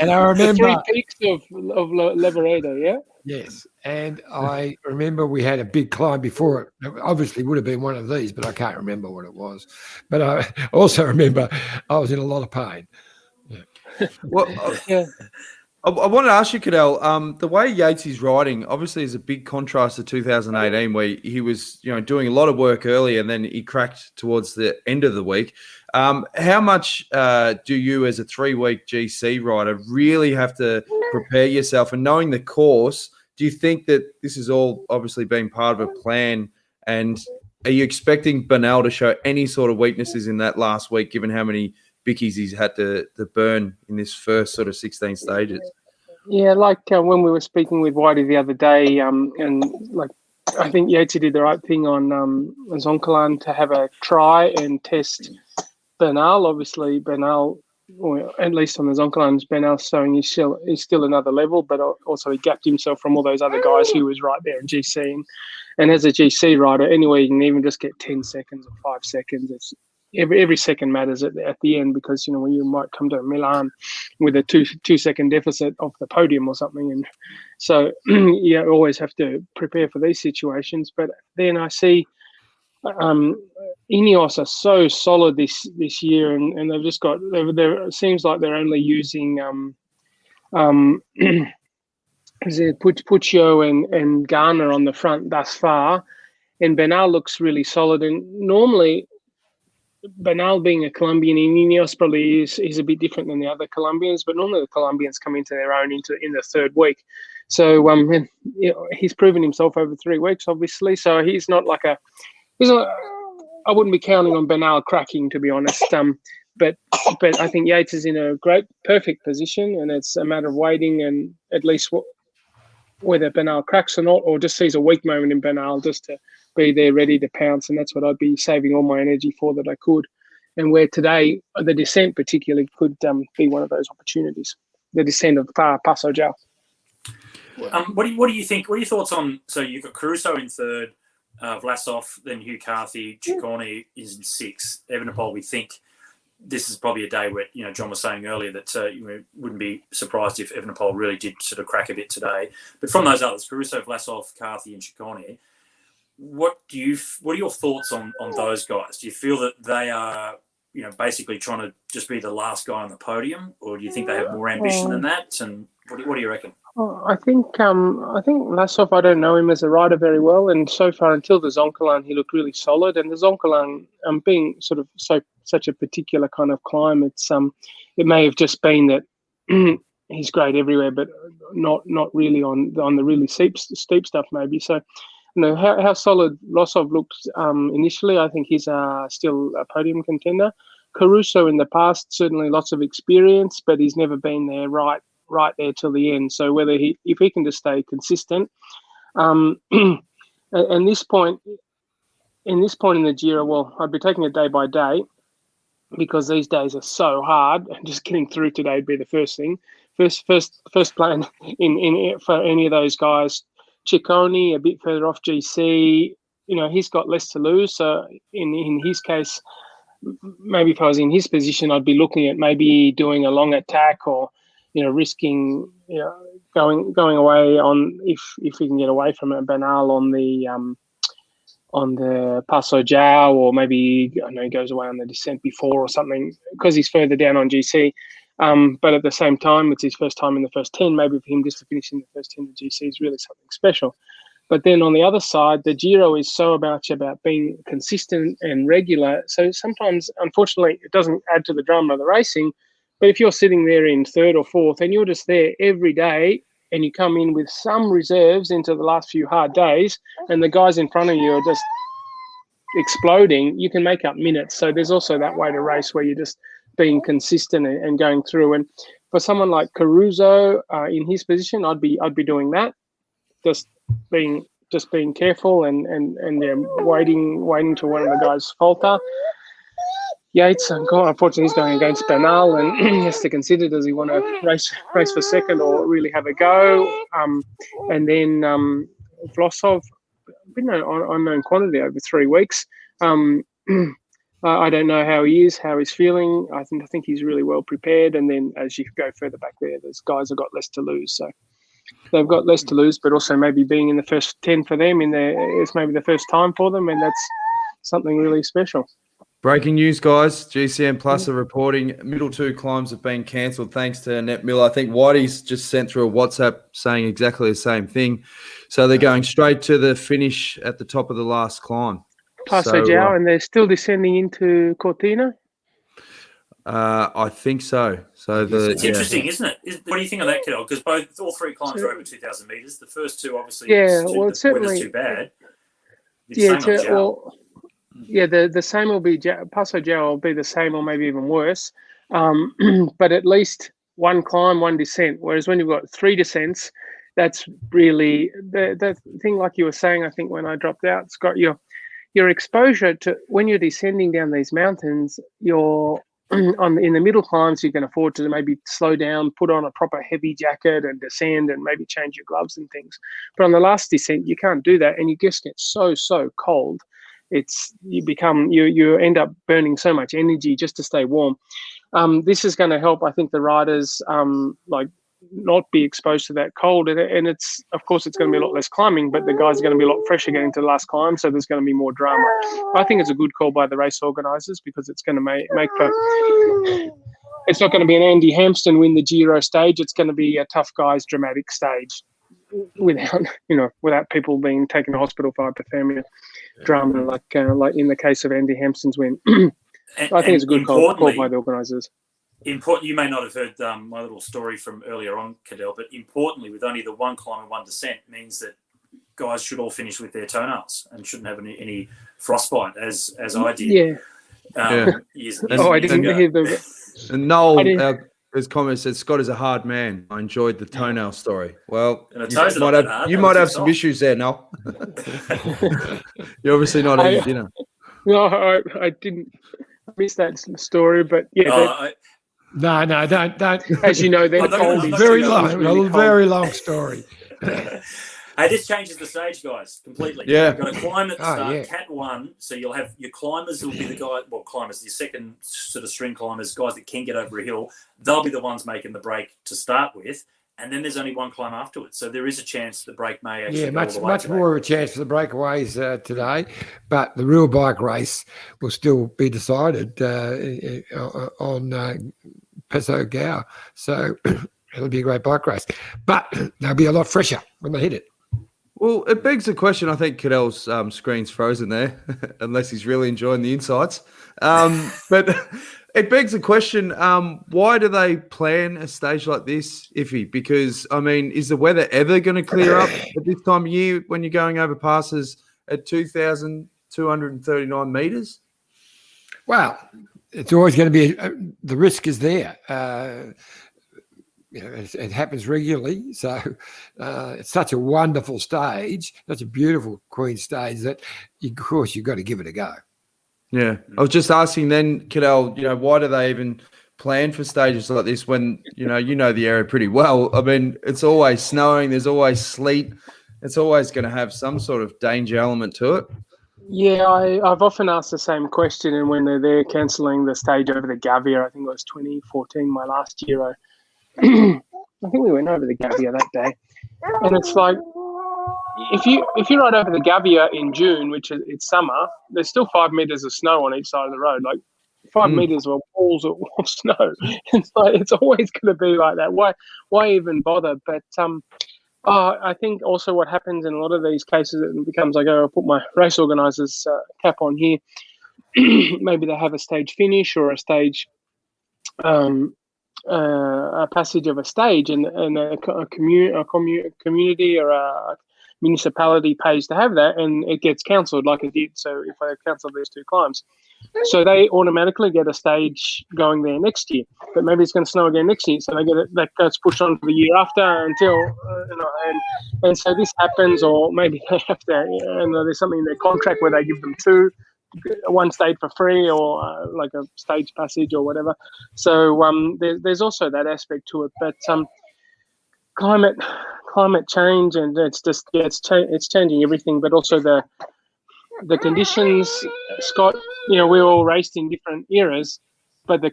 and I remember the 3 peaks of Lavaredo. Yeah. Yes, and I remember we had a big climb before it. It obviously would have been one of these, but I can't remember what it was. But I also remember I was in a lot of pain. Yeah. Well, I want to ask you, Cadel, the way Yates is riding obviously is a big contrast to 2018, where he was, doing a lot of work early and then he cracked towards the end of the week. How much do you, as a 3-week GC rider, really have to prepare yourself? And knowing the course, do you think that this is all obviously being part of a plan? And are you expecting Bernal to show any sort of weaknesses in that last week, given how many bickies he's had to burn in this first sort of 16 stages? Yeah, like when we were speaking with Whitey the other day, and like I think Yates did the right thing on Zoncolan to have a try and test Bernal. Obviously, Bernal, or at least on the Zoncolans, Bernal's showing he's still another level, but also he gapped himself from all those other guys who was right there in GC. And as a GC rider, anyway, you can even just get 10 seconds or 5 seconds. It's every second matters at the end, because when you might come to Milan with a 2 second deficit off the podium or something, and so you always have to prepare for these situations. But then I see Ineos are so solid this year, and they've just got it seems like they're only using Puccio and Garner on the front thus far, and Bernal looks really solid. And normally Bernal, being a Colombian in Ineos, probably is a bit different than the other Colombians, but normally the Colombians come into their own in the third week. So he's proven himself over 3 weeks, obviously. So he's not I wouldn't be counting on Bernal cracking, to be honest. But I think Yates is in a perfect position, and it's a matter of waiting and at least whether Bernal cracks or not, or just sees a weak moment in Bernal just to be there ready to pounce. And that's what I'd be saving all my energy for that I could. And where today, the descent particularly could be one of those opportunities, the descent of Passo Giao. What do you think? What are your thoughts on, so you've got Caruso in third, Vlasov, then Hugh Carthy, Ciccone is in 6. Evenepoel, we think this is probably a day where, John was saying earlier that wouldn't be surprised if Evenepoel really did sort of crack a bit today. But from those others, Caruso, Vlasov, Carthy, and Ciccone, what are your thoughts on those guys? Do you feel that they are, basically trying to just be the last guy on the podium, or do you think they have more ambition than that? And what do you reckon? I think Vlasov, I don't know him as a rider very well, and so far until the Zoncolan, he looked really solid. And the Zoncolan, being sort of such a particular kind of climb, it may have just been that he's great everywhere, but not really on the really steep stuff maybe. So, how solid Vlasov looked initially. I think he's still a podium contender. Caruso in the past, certainly lots of experience, but he's never been there right there till the end. So whether if he can just stay consistent, and this point in the Giro, well, I'd be taking it day by day, because these days are so hard, and just getting through today would be the first thing. First plan in for any of those guys. Ciccone a bit further off GC, he's got less to lose. So in his case, maybe if I was in his position, I'd be looking at maybe doing a long attack, or risking going away on if he can get away from it, Bernal on the Passo Giao, or maybe he goes away on the descent before or something, because he's further down on GC. But at the same time, it's his first time in the first 10. Maybe for him just to finish in the first 10 of GC is really something special. But then on the other side, the Giro is so much about being consistent and regular. So sometimes, unfortunately, it doesn't add to the drama of the racing. But if you're sitting there in 3rd or 4th and you're just there every day, and you come in with some reserves into the last few hard days, and the guys in front of you are just exploding, you can make up minutes. So there's also that way to race where you're just being consistent and going through. And for someone like Caruso in his position, I'd be doing that, just being careful and waiting to one of the guys falter. Yates, unfortunately, he's going against Bernal, and he has to consider, does he want to race for second or really have a go? And then Vlasov, been an unknown quantity over 3 weeks. I don't know how he is, how he's feeling. I think he's really well prepared. And then as you go further back there, those guys have got less to lose. So they've got less to lose, but also maybe being in the first 10 for them it's maybe the first time for them, and that's something really special. Breaking news, guys. GCN Plus are reporting middle 2 climbs have been cancelled thanks to Annette Miller. I think Whitey's just sent through a WhatsApp saying exactly the same thing. So they're going straight to the finish at the top of the last climb. Passo Giao, and they're still descending into Cortina? I think so. So it's interesting, isn't it? What do you think of that, Cadel? Because all 3 climbs are over 2,000 metres. The first 2, obviously, it's certainly too bad. The same will be Passo Giao will be the same, or maybe even worse. But at least 1 climb, 1 descent. Whereas when you've got 3 descents, that's really the thing. Like you were saying, I think when I dropped out, Scott, your exposure to when you're descending down these mountains, you're in the middle climbs, you can afford to maybe slow down, put on a proper heavy jacket and descend, and maybe change your gloves and things. But on the last descent, you can't do that, and you just get so cold. You end up burning so much energy just to stay warm. This is going to help, I think, the riders not be exposed to that cold, and it's going to be a lot less climbing, but the guys are going to be a lot fresher getting to the last climb, so there's going to be more drama. I think it's a good call by the race organisers, because it's going to make it's not going to be an Andy Hampsten win the Giro stage. It's going to be a tough guys dramatic stage without people being taken to hospital for hypothermia drama, like in the case of Andy Hampsten's win. I think it's a good call by the organisers. You may not have heard my little story from earlier on, Cadel, but importantly, with only the 1 climb and 1 descent, means that guys should all finish with their toenails and shouldn't have any frostbite, as I did. I didn't hear the. And Noel, his comment said, Scott is a hard man. I enjoyed the toenail story. Well, you might have some issues there, Noel. You're obviously not eating dinner. No, I didn't miss that story, but yeah. No, don't. As you know, they're cold. Very long story. Hey, this changes the stage, guys, completely. Yeah. You've got to climb at the start, yeah. Cat 1, so you'll have your climbers will be the guy, well, climbers, your second sort of string climbers, guys that can get over a hill. They'll be the ones making the break to start with, and then there's only one climb afterwards. So there is a chance the break may actually go all the way much today. more of a chance for the breakaways today, but the real bike race will still be decided on Peso Gao. So it'll be a great bike race, but they'll be a lot fresher when they hit it. Well, it begs the question. I think Cadel's screen's frozen there, unless he's really enjoying the insights. But it begs the question, why do they plan a stage like this, Iffy? Because, I mean, is the weather ever going to clear up at this time of year when you're going over passes at 2,239 metres? Well, it's always going to be the risk is there. It happens regularly. So it's such a wonderful stage, such a beautiful Queen stage that, of course, you've got to give it a go. Yeah. I was just asking then, Cadel, why do they even plan for stages like this when, you know the area pretty well? I mean, it's always snowing. There's always sleet. It's always going to have some sort of danger element to it. Yeah, I've often asked the same question, and when they're cancelling the stage over the Gavia, I think it was 2014, my last Giro. I think we went over the Gavia that day, and it's like if you ride over the Gavia in June, which is it's summer, there's still 5 meters of snow on each side of the road, like 5 meters of walls of snow. It's like it's always going to be like that. Why even bother? But I think also what happens in a lot of these cases, it becomes like, I'll put my race organizer's cap on here. Maybe they have a stage finish or a stage. A passage of a stage, and a community or a municipality pays to have that, and it gets cancelled like it did. So if they cancel these 2 climbs, so they automatically get a stage going there next year. But maybe it's going to snow again next year, so they get it. That gets pushed on for the year after until and so this happens, or maybe they have to. And there's something in their contract where they give them 2. One stage for free, or like a stage passage or whatever. So there's also that aspect to it. But climate change, and it's just it's changing everything. But also the conditions, Scott. We all raced in different eras, but the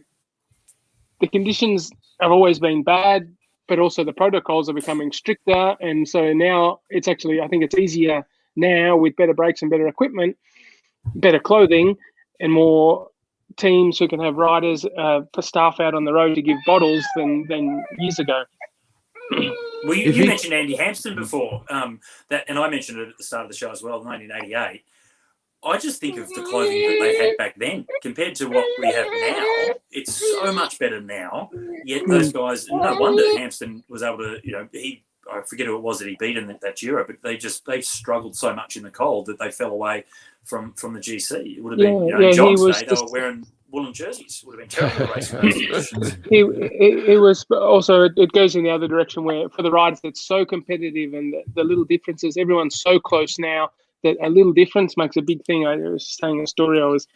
conditions have always been bad. But also the protocols are becoming stricter, and so now it's actually, I think it's easier now with better brakes and better equipment, better clothing, and more teams who can have riders for staff out on the road to give bottles than years ago. Well, you mentioned Andy Hampson before, and I mentioned it at the start of the show as well, 1988. I just think of the clothing that they had back then compared to what we have now. It's so much better now. Yet those guys, no wonder Hampson was able to, I forget who it was that he beat in that Giro, but they struggled so much in the cold that they fell away from the GC. It would have been, John's day, they were wearing woolen jerseys. It would have been terrible racing conditions. It was also, it goes in the other direction where for the riders it's so competitive, and the little differences, everyone's so close now that a little difference makes a big thing. I was saying a story, I was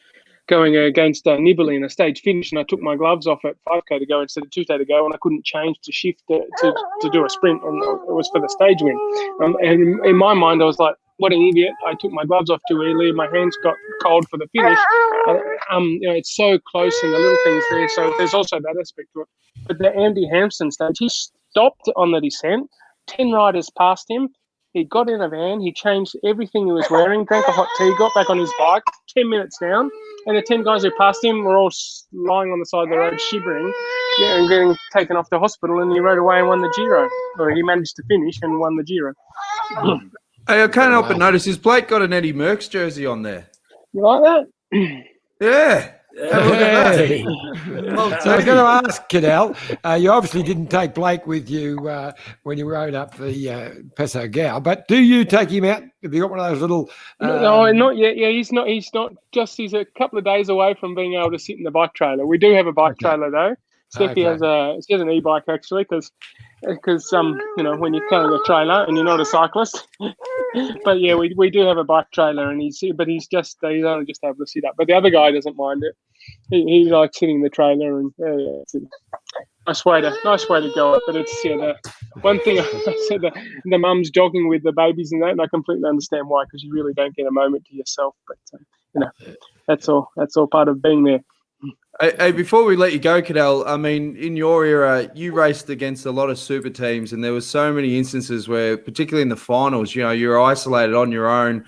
going against Nibali in a stage finish, and I took my gloves off at 5K to go instead of 2K to go, and I couldn't change to shift to do a sprint, and it was for the stage win. And in my mind, I was like, what an idiot. I took my gloves off too early. My hands got cold for the finish. It's so close in the little things there. So there's also that aspect to it. But the Andy Hampson stage, he stopped on the descent. 10 riders passed him. He got in a van. He changed everything he was wearing, drank a hot tea, got back on his bike, 10 minutes down. And the 10 guys who passed him were all lying on the side of the road shivering, and getting taken off to hospital, and he rode away and won the Giro. Or he managed to finish and won the Giro. Hey, I can't help but notice his Blake got an Eddie Merckx jersey on there. You like that? Yeah. Hey. So I was going to ask, Cadel, you obviously didn't take Blake with you when you rode up the Peso Gao, but do you take him out? Have you got one of those little... No, not yet. Yeah, he's not. He's a couple of days away from being able to sit in the bike trailer. We do have a bike trailer though. Steffi has an e-bike actually, because when you're carrying a trailer and you're not a cyclist. But yeah, we do have a bike trailer, and he's only just able to sit up. But the other guy doesn't mind it. He likes sitting in the trailer, and Nice way to go it. But it's the one thing I said, the mum's jogging with the babies and that, and I completely understand why, because you really don't get a moment to yourself. But that's all part of being there. Hey, before we let you go, Cadel, I mean, in your era, you raced against a lot of super teams, and there were so many instances where, particularly in the finals, you're isolated on your own.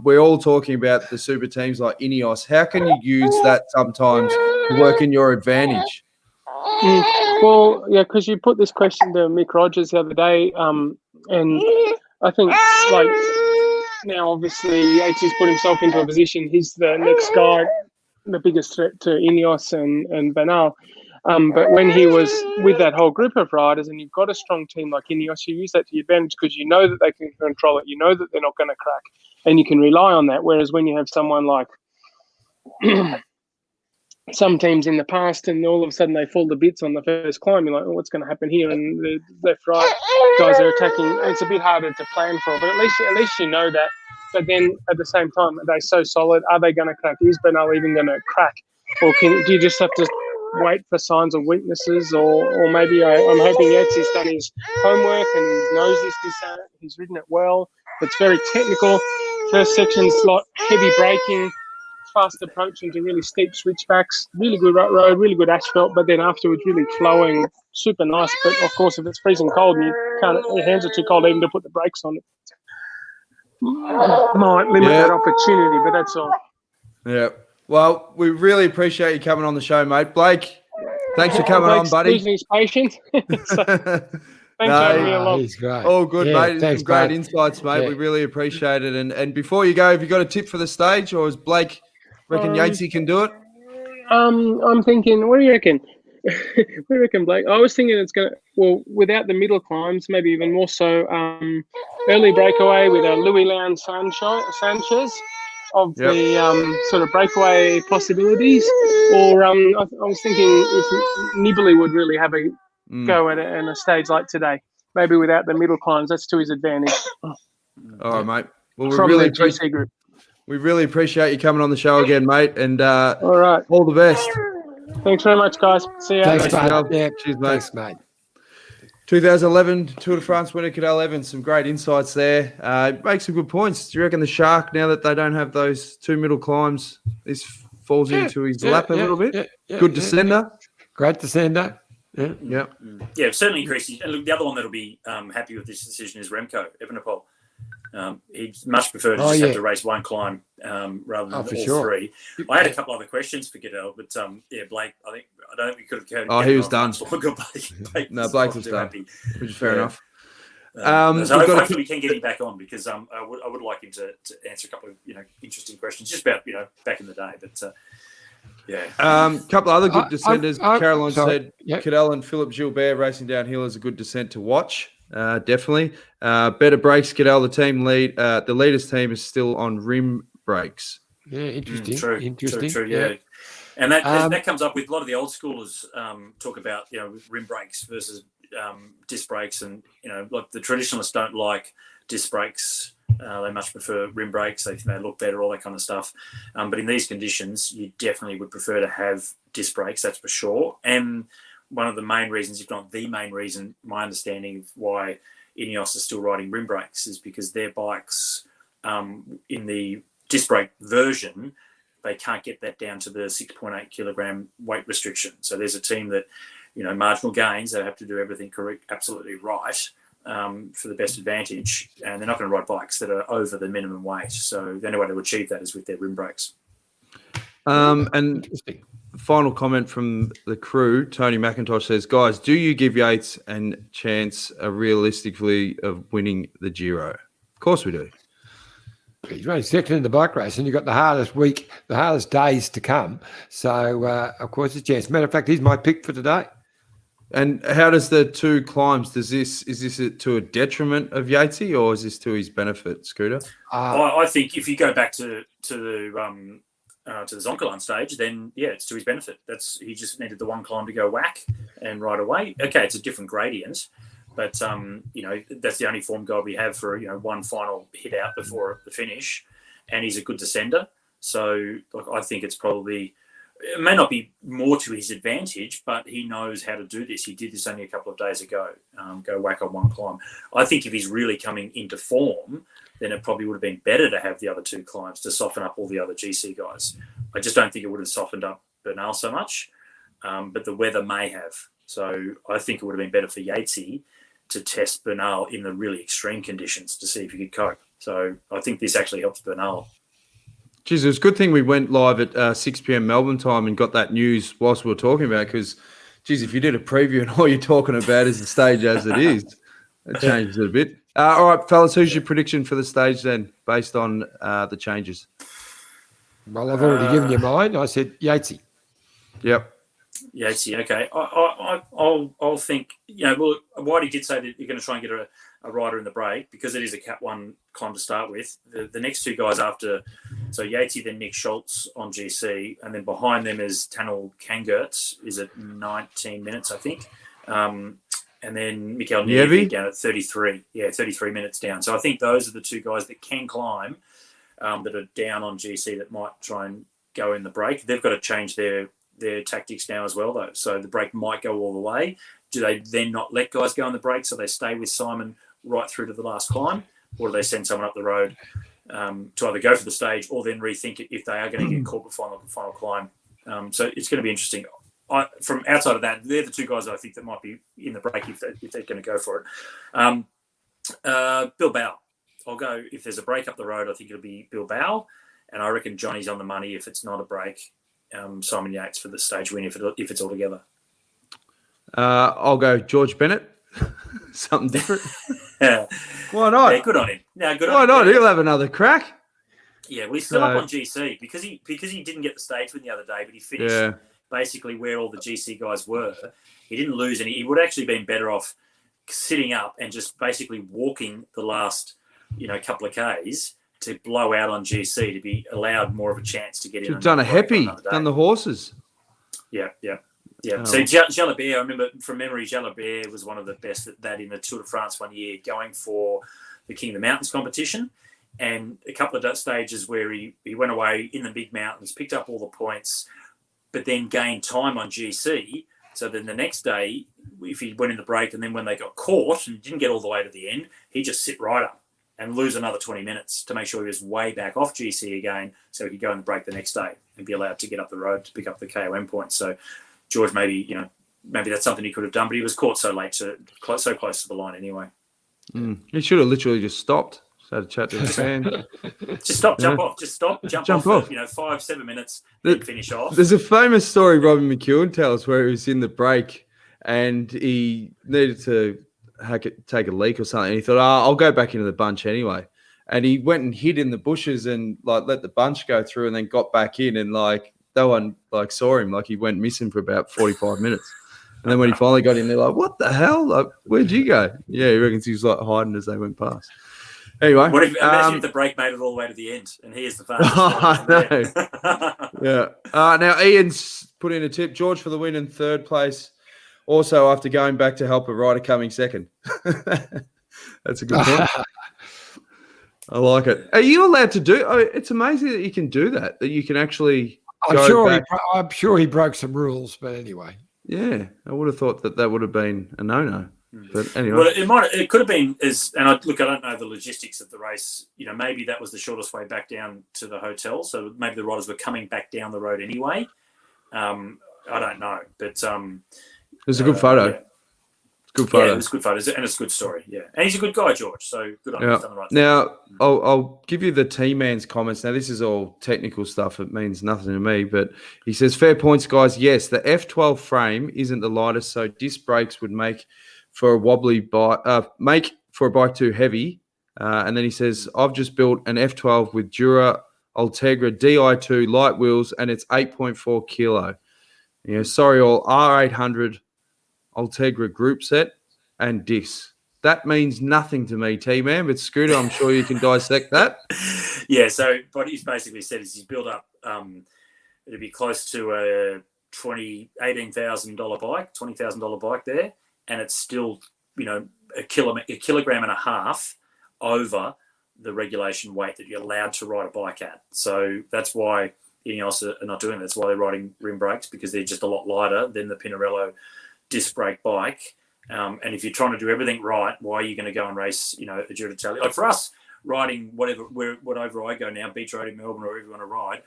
We're all talking about the super teams like Ineos. How can you use that sometimes to work in your advantage? Well, yeah, because you put this question to Mick Rogers the other day, and I think, like, now obviously Yates has put himself into a position, he's the next guy, the biggest threat to Ineos and Bernal. But when he was with that whole group of riders, and you've got a strong team like Ineos, you use that to your advantage because you know that they can control it, you know that they're not going to crack, and you can rely on that. Whereas when you have someone like some teams in the past, and all of a sudden they fall to bits on the first climb, you're like, what's going to happen here? And the left, right guys are attacking. It's a bit harder to plan for, but at least you know that. But then at the same time, are they so solid? Are they going to crack? Is Bernal even going to crack? Or do you just have to wait for signs of weaknesses? Or maybe I'm hoping Yates has done his homework and knows this descent. He's ridden it well. It's very technical. First section's like heavy braking, fast approach into really steep switchbacks, really good road, really good asphalt, but then afterwards really flowing, super nice. But of course, if it's freezing cold and your hands are too cold even to put the brakes on it, might limit that opportunity, but that's all. Yeah. Well, we really appreciate you coming on the show, mate. Blake, thanks for coming on, buddy. He's patient. Thanks for having me along. He's great. All good, mate. Thanks, Some great mate. insights, mate. We really appreciate it. And before you go, have you got a tip for the stage, or is Blake reckon Yatesy can do it? I'm thinking, what do you reckon? What do you reckon, Blake? I was thinking it's going to, without the middle climbs, maybe even more so, early breakaway with a Louis Leon Sanchez of the sort of breakaway possibilities. Or I was thinking if Nibali would really have a go at it in a stage like today, maybe without the middle climbs. That's to his advantage. All right, mate. Well, we really appreciate you coming on the show again, mate. And all right, all the best. Thanks very much, guys. See you. Thanks, mate. Yeah, cheers, mate. Thanks, mate. 2011 Tour de France winner Cadel Evans, some great insights there. Makes some good points. Do you reckon the Shark, now that they don't have those two middle climbs, this falls into his lap a little bit? Good descender. Great descender. Yeah, certainly increasing. And look, the other one that'll be happy with this decision is Remco Evenepoel. He'd much prefer to have to race one climb rather than all three. I had a couple other questions for Cadel, but Blake, I don't think we could have carried. Oh, he was done. Blake Blake was done, which is fair enough. So hopefully we can get him back on, because I would like him to answer a couple of interesting questions just about back in the day. But couple of other good descenders. Caroline said Cadel and Philip Gilbert racing downhill is a good descent to watch. Definitely. Better brakes, Cadel. The leaders team is still on rim brakes. Yeah, interesting. True. Yeah. And that comes up with a lot of the old schoolers talk about rim brakes versus disc brakes, and like the traditionalists don't like disc brakes. They much prefer rim brakes. They think they look better, all that kind of stuff. But in these conditions, you definitely would prefer to have disc brakes, that's for sure. And one of the main reasons, if not the main reason, my understanding of why Ineos are still riding rim brakes is because their bikes, in the disc brake version, they can't get that down to the 6.8 kilogram weight restriction. So there's a team that, marginal gains, they have to do everything correct, absolutely right, for the best advantage, and they're not going to ride bikes that are over the minimum weight. So the only way to achieve that is with their rim brakes. And final comment from the crew, Tony McIntosh says, guys, do you give Yates a chance realistically of winning the Giro? Of course we do. He's running second in the bike race, and you've got the hardest days to come. So, of course, it's a chance. Matter of fact, he's my pick for today. And how does the two climbs, is this to a detriment of Yatesy, or is this to his benefit, Scooter? I think if you go back to the Zoncolan stage, then it's to his benefit. He just needed the one climb to go whack and right away. Okay, it's a different gradient, but that's the only form guide we have for one final hit out before the finish, and he's a good descender. So I think it's probably it may not be more to his advantage, but he knows how to do this. He did this only a couple of days ago, go whack on one climb. I think if he's really coming into form, then it probably would have been better to have the other 2 climbs to soften up all the other GC guys. I just don't think it would have softened up Bernal so much, but the weather may have. So I think it would have been better for Yatesy to test Bernal in the really extreme conditions to see if he could cope. So I think this actually helps Bernal. Geez, it was a good thing we went live at 6 p.m. Melbourne time and got that news whilst we were talking about it, because, geez, if you did a preview and all you're talking about is the stage as it is, it changes it a bit. All right, fellas, who's your prediction for the stage then, based on the changes? Well, I've already given you mine. I said Yatesy. Yep. Yatesy, okay. I'll think, well, Whitey did say that you're going to try and get a rider in the break because it is a Cat 1 climb to start with. The next 2 guys after, so Yatesy, then Nick Schultz on GC, and then behind them is Tanel Kangertz, is at 19 minutes, I think. And then Mikael Nievi down at 33. Yeah, 33 minutes down. So I think those are the 2 guys that can climb that are down on GC that might try and go in the break. They've got to change their tactics now as well, though. So the break might go all the way. Do they then not let guys go on the break so they stay with Simon right through to the last climb? Or do they send someone up the road to either go for the stage or then rethink it if they are going to get caught before the final climb? So it's going to be interesting. From outside of that, they're the 2 guys I think that might be in the break if they're going to go for it. Bilbao. I'll go, if there's a break up the road, I think it'll be Bilbao. And I reckon Johnny's on the money if it's not a break. Simon Yates for the stage win if it's all together. I'll go George Bennett. Something different. Yeah. Why not? Yeah, good on him. No, good Why on not? him. He'll have another crack. Yeah, well, he's still up on GC because he didn't get the stage win the other day, but he finished basically where all the GC guys were. He didn't lose any. He would have actually been better off sitting up and just basically walking the last, couple of Ks to blow out on GC to be allowed more of a chance to get in. Done a happy, done the horses. Yeah. Oh. So Jalabert, I remember from memory, Jalabert was one of the best at that in the Tour de France one year, going for the King of the Mountains competition. And a couple of stages where he went away in the big mountains, picked up all the points, but then gained time on GC. So then the next day, if he went in the break and then when they got caught and didn't get all the way to the end, he'd just sit right up and lose another 20 minutes to make sure he was way back off GC again so he could go in the break the next day and be allowed to get up the road to pick up the KOM points. So George, maybe that's something he could have done, but he was caught so late, so close to the line anyway. He should have literally just stopped. Had a chat to the fan. Just stop, jump off. Just stop, jump off. For, 5-7 minutes, then finish off. There's a famous story Robin McEwen tells where he was in the break and he needed to take a leak or something. And he thought, I'll go back into the bunch anyway. And he went and hid in the bushes and let the bunch go through and then got back in and no one saw him. He went missing for about 45 minutes. And then when he finally got in, they're like, what the hell? Where'd you go? Yeah, he reckons he was hiding as they went past. Anyway, imagine if the break made it all the way to the end, and he is the fastest. Yeah. Now Ian's put in a tip: George for the win in 3rd place. Also, after going back to help a rider coming 2nd. That's a good point. I like it. Are you allowed to do? It's amazing that you can do that. That you can actually. I'm sure he broke some rules, but anyway. Yeah, I would have thought that would have been a no-no. But anyway, well, it could have been I don't know the logistics of the race. Maybe that was the shortest way back down to the hotel. So maybe the riders were coming back down the road anyway. I don't know, but it's a good photo. Yeah. It's a good photo. Yeah, it was good photos and it's a good story. Yeah, and he's a good guy, George. So good on him. He's done the right thing. Now I'll give you the T-Man's comments. Now this is all technical stuff. It means nothing to me, but he says fair points, guys. Yes, the F12 frame isn't the lightest, so disc brakes would make for a wobbly bike, make for a bike too heavy. And then he says, I've just built an F12 with Dura Ultegra Di2 light wheels, and it's 8.4 kilo. Sorry all, R800 Ultegra group set and discs. That means nothing to me, T-Man, but Scooter, I'm sure you can dissect that. Yeah, so what he's basically said is he's built up, it'd be close to a $18,000 bike, $20,000 bike there. And it's still, a kilogram and a half over the regulation weight that you're allowed to ride a bike at. So that's why Ineos are not doing that. That's why they're riding rim brakes, because they're just a lot lighter than the Pinarello disc brake bike. And if you're trying to do everything right, why are you going to go and race, a Giro d'Italia? Like for us, riding whatever I go now, Beach Road in Melbourne or wherever you want to ride,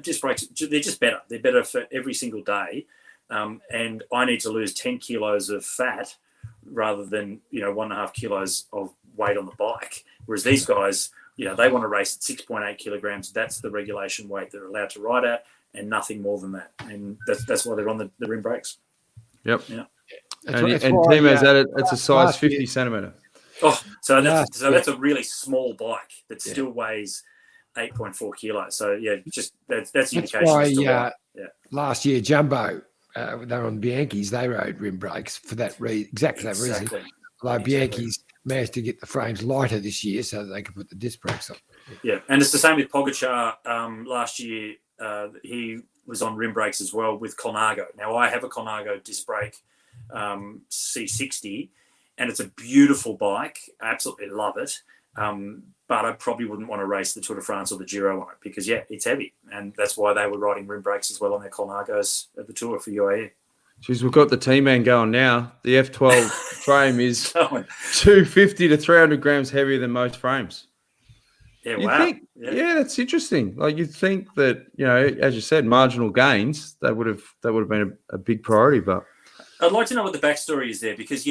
disc brakes, they're just better. They're better for every single day. And I need to lose 10 kilos of fat rather than, 1.5 kilos of weight on the bike. Whereas these guys, they want to race at 6.8 kilograms. That's the regulation weight they're allowed to ride at, and nothing more than that. And that's why they're on the rim brakes. Yep. Yeah. And Timo's at it. It's a size 50 centimetre. Oh, so that's a really small bike that still weighs 8.4 kilos. So yeah, just that's indication. Why, last year Jumbo, they were on Bianchi's. They rode rim brakes for that exactly that reason. Like Bianchi's managed to get the frames lighter this year so that they could put the disc brakes on. Yeah, and it's the same with Pogacar. Last year, he was on rim brakes as well with Colnago. Now, I have a Colnago disc brake C60, and it's a beautiful bike. I absolutely love it. But I probably wouldn't want to race the Tour de France or the Giro on it because, it's heavy. And that's why they were riding rim brakes as well on their Colnagos at the Tour for UAE. Jeez, we've got the T-Man going now. The F12 frame is 250 to 300 grams heavier than most frames. Yeah, wow. That's interesting. Like you'd think that, as you said, marginal gains, that would have been a big priority. But I'd like to know what the backstory is there because,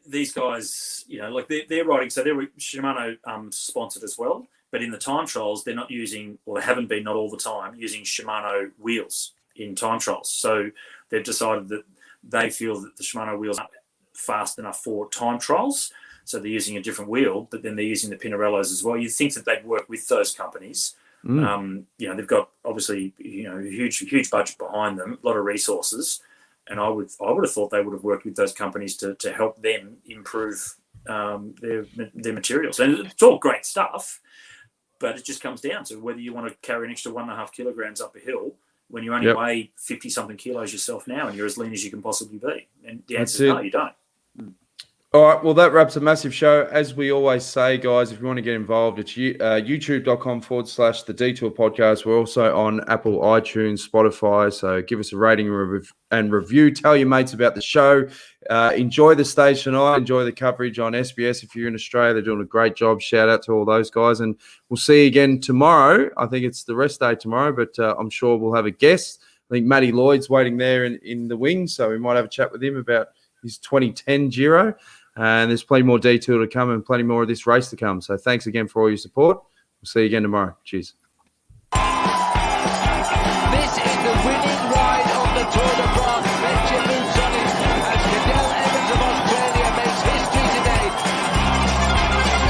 these guys, they're riding. So they're Shimano sponsored as well. But in the time trials, they're not using, or they haven't been, not all the time, using Shimano wheels in time trials. So they've decided that they feel that the Shimano wheels aren't fast enough for time trials. So they're using a different wheel, but then they're using the Pinarellos as well. You'd think that they'd work with those companies. They've got obviously, huge budget behind them, a lot of resources. And I would have thought they would have worked with those companies to help them improve their materials. And it's all great stuff, but it just comes down to whether you want to carry an extra 1.5 kilograms up a hill when you only weigh 50-something kilos yourself now and you're as lean as you can possibly be. And the answer is no, you don't. All right, well, that wraps a massive show. As we always say, guys, if you want to get involved, it's youtube.com/The Detour Podcast. We're also on Apple, iTunes, Spotify. So give us a rating and review. Tell your mates about the show. Enjoy the stage tonight. Enjoy the coverage on SBS. If you're in Australia, they're doing a great job. Shout out to all those guys. And we'll see you again tomorrow. I think it's the rest day tomorrow, but I'm sure we'll have a guest. I think Matty Lloyd's waiting there in the wings, so we might have a chat with him about his 2010 Giro. And there's plenty more detail to come and plenty more of this race to come. So thanks again for all your support. We'll see you again tomorrow. Cheers.